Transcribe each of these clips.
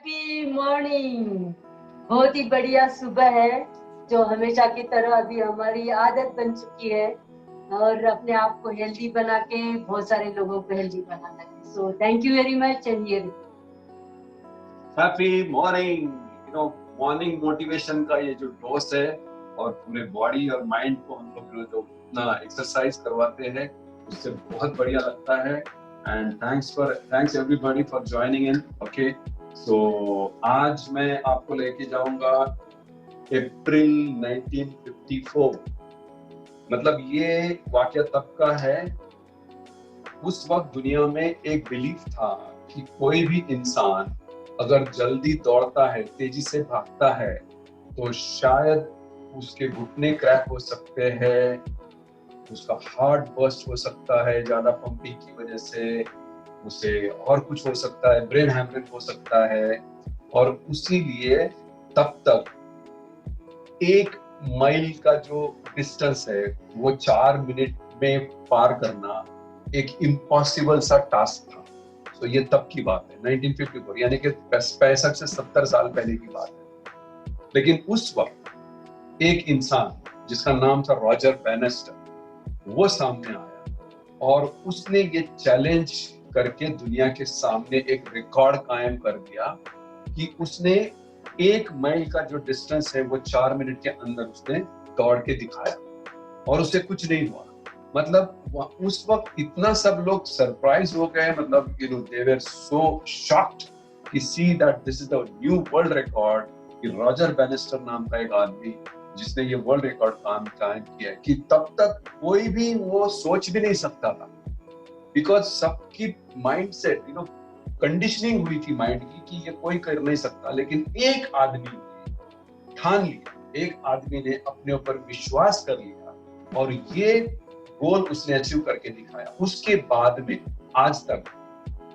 Happy morning. बहुत ही बढ़िया सुबह है, जो हमेशा की तरह अभी हमारी आदत बन चुकी है और अपने आप को हेल्दी बना के बहुत सारे लोगों को हेल्दी बनाना है। So thank you very much and here. Happy morning. Morning motivation का ये जो डोज है और पूरे बॉडी और माइंड को हम लोग जो इतना एक्सरसाइज करवाते हैं उससे बहुत बढ़िया लगता है। And thanks everybody for joining in. Okay, so आज मैं आपको लेके जाऊंगा अप्रैल 1954। मतलब ये वाकया तब का है, उस वक्त दुनिया में एक बिलीफ था कि कोई भी इंसान अगर जल्दी दौड़ता है, तेजी से भागता है, तो शायद उसके घुटने क्रैक हो सकते हैं, उसका हार्ट बर्स्ट हो सकता है ज्यादा पंपिंग की वजह से, उसे और कुछ हो सकता है, ब्रेन हैमरेज हो सकता है। और उसी लिए तब तक 1 माइल का जो डिस्टेंस है वो 4 मिनट में पार करना एक इम्पॉसिबल सा टास्क था। तो ये तब की बात है 1954, यानी कि 65 से 70 साल पहले की बात है। लेकिन उस वक्त एक इंसान जिसका नाम था रॉजर बैनिस्टर, वो सामने आया और उसने ये चैलेंज करके दुनिया के सामने एक रिकॉर्ड कायम कर दिया कि उसने 1 माइल का जो डिस्टेंस है वो 4 मिनट के अंदर उसने दौड़ के दिखाया और उससे कुछ नहीं हुआ। मतलब उस वक्त इतना सब लोग सरप्राइज हो गए, मतलब दे वर सो शॉक्ड कि see that this is the new world record, कि रॉजर बैनिस्टर नाम का एक आदमी जिसने ये वर्ल्ड रिकॉर्ड कायम किया है, कि तब तक कोई भी वो सोच भी नहीं सकता था। बिकॉज सबकी माइंड सेट कंडीशनिंग हुई थी माइंड की कि ये कोई कर नहीं सकता। लेकिन एक आदमी ने ठान लिया, एक आदमी ने अपने ऊपर विश्वास कर लिया और ये गोल उसने अचीव करके दिखाया। उसके बाद में आज तक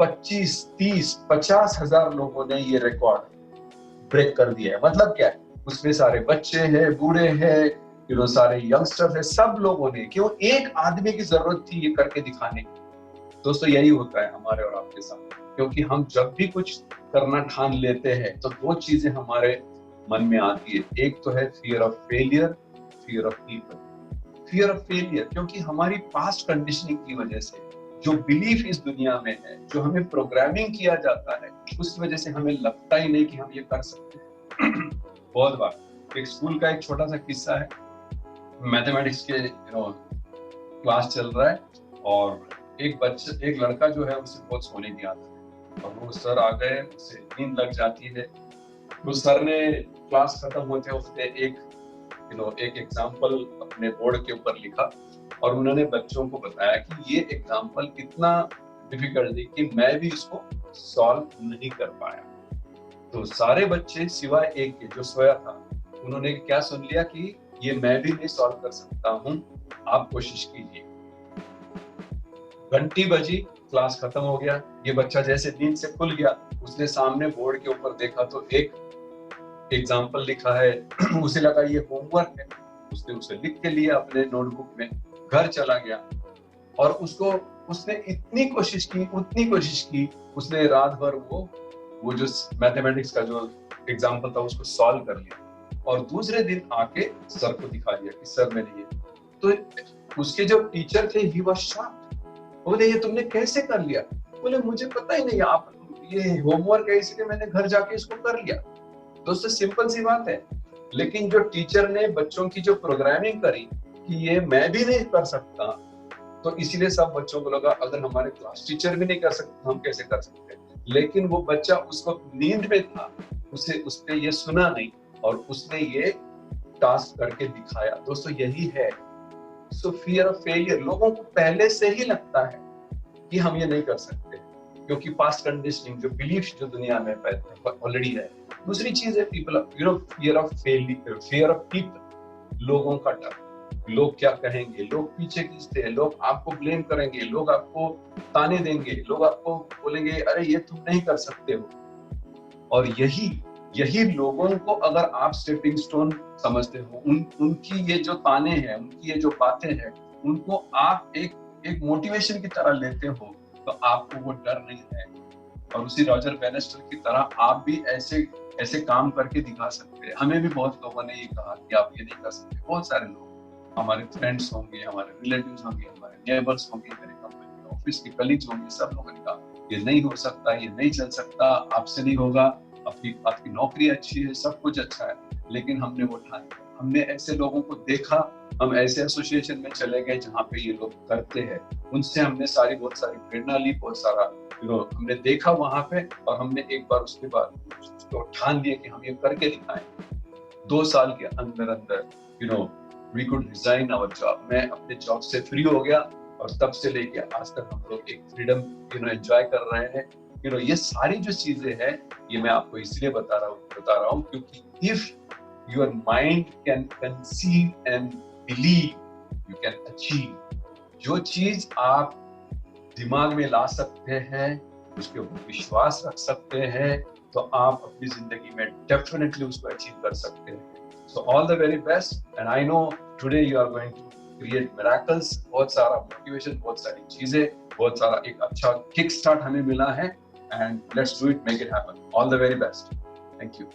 25, 30, 50 हजार लोगों ने ये रिकॉर्ड ब्रेक कर दिया है। मतलब क्या है, उसमें सारे बच्चे हैं, बूढ़े हैं, सारे यंगस्टर हैं, सब लोगों ने, क्यों एक आदमी की जरूरत थी ये करके दिखाने की। दोस्तों यही होता है हमारे और आपके साथ, क्योंकि हम जब भी कुछ करना ठान लेते हैं तो 2 चीजें हमारे मन में आती है। एक तो है fear of failure, fear of people. Fear of failure क्योंकि हमारी पास्ट कंडीशनिंग की वजह से जो बिलीफ इस दुनिया में है, जो हमें प्रोग्रामिंग किया जाता है, उस वजह से हमें लगता ही नहीं कि हम ये कर सकते हैं। बहुत बार एक स्कूल का एक छोटा सा किस्सा है। मैथमेटिक्स के क्लास चल रहा है और एक लड़का जो है उसे बहुत सोने की आदत है और वो सर आ गए, उसे नींद लग जाती है। तो सर ने क्लास खत्म होते होते एक एग्जाम्पल अपने बोर्ड के ऊपर लिखा और उन्होंने बच्चों को बताया कि ये एग्जाम्पल इतना डिफिकल्ट है कि मैं भी इसको सॉल्व नहीं कर पाया। तो सारे बच्चे सिवाय एक के जो सोया था, उन्होंने क्या सुन लिया कि ये मैं भी नहीं सॉल्व कर सकता हूँ, आप कोशिश कीजिए। घंटी बजी, क्लास खत्म हो गया। ये बच्चा जैसे नींद से खुल गया, उसने सामने बोर्ड के ऊपर देखा तो एक एग्जाम्पल लिखा है। उसे लगा ये होमवर्क है, उसने उसे लिख के लिया अपने नोटबुक में, घर चला गया और उसने इतनी कोशिश की, उतनी कोशिश की, उसने रात भर वो जो मैथमेटिक्स का जो एग्जाम्पल था उसको सॉल्व कर लिया और दूसरे दिन आके सर को दिखा दिया कि सर मैंने ये। तो उसके जो टीचर थे ही वाज शॉक्ड। बोले ये तुमने कैसे कर लिया? बोले मुझे पता ही नहीं, आप ये होमवर्क है इसलिए मैंने घर जाके इसको कर लिया। दोस्तों सिंपल सी बात है, लेकिन जो टीचर ने बच्चों की जो प्रोग्रामिंग करी कि ये मैं भी नहीं कर सकता, तो इसीलिए सब बच्चों को लगा अगर हमारे क्लास टीचर भी नहीं कर सकते हम कैसे कर सकते। लेकिन वो बच्चा उस वक्त नींद में था, उसने ये सुना नहीं और उसने ये टास्क करके दिखाया। दोस्तों यही है सो फियर ऑफ फेलियर। लोगों को पहले से ही लगता है कि हम ये नहीं कर सकते क्योंकि पास्ट कंडीशनिंग, जो बिलीफ जो दुनिया में ऑलरेडी है। दूसरी चीज है people fear of failure, fear of people, लोगों का डर। लोग क्या कहेंगे, लोग पीछे खींचते हैं, लोग आपको ब्लेम करेंगे, लोग आपको ताने देंगे, लोग आपको बोलेंगे अरे ये तुम नहीं कर सकते हो। और यही लोगों को अगर आप स्टेपिंग स्टोन समझते हो, उनकी ये जो ताने हैं, उनकी ये जो बातें हैं, उनको आप एक मोटिवेशन की तरह लेते हो, तो आपको वो डर नहीं रहेगा। और उसी रॉजर बैनिस्टर की तरह आप भी ऐसे ऐसे काम करके दिखा सकते हैं। हमें भी बहुत लोगों ने ये कहा कि आप ये नहीं कर सकते। बहुत सारे लोग, हमारे फ्रेंड्स होंगे, हमारे रिलेटिव्स होंगे, हमारे नेबर्स होंगे, मेरे कंपनी में ऑफिस के कलीग्स होंगे, सब लोगों ने कहा ये नहीं हो सकता, ये नहीं चल सकता, आपसे नहीं होगा, आपकी नौकरी अच्छी है, सब कुछ अच्छा है। लेकिन हमने वो ठान लिया। हमने ऐसे लोगों को देखा, हम ऐसे एसोसिएशन में चले गए जहाँ पे ये लोग करते हैं, उनसे हमने बहुत सारी प्रेरणा ली, बहुत सारा हमने देखा वहां पे, और हमने एक बार उसके बाद तो ठान लिया कि हम ये करके दिखाएं। 2 साल के अंदर अंदर we could resign our job. मैं अपने जॉब से फ्री हो गया, और तब से लेके आज तक हम लोग एक फ्रीडम एंजॉय कर रहे हैं। ये सारी जो चीजें हैं, ये मैं आपको इसलिए बता रहा हूँ क्योंकि if your mind can conceive and believe, you can achieve. जो चीज आप दिमाग में ला सकते हैं, उसके ऊपर विश्वास रख सकते हैं, तो आप अपनी जिंदगी में डेफिनेटली उसको अचीव कर सकते हैं। So all the very best, and I know today you are going to create miracles. बहुत सारा मोटिवेशन, बहुत सारी चीजें, बहुत सारा एक अच्छा किक स्टार्ट हमें मिला है, and let's do it, make it happen. All the very best. Thank you.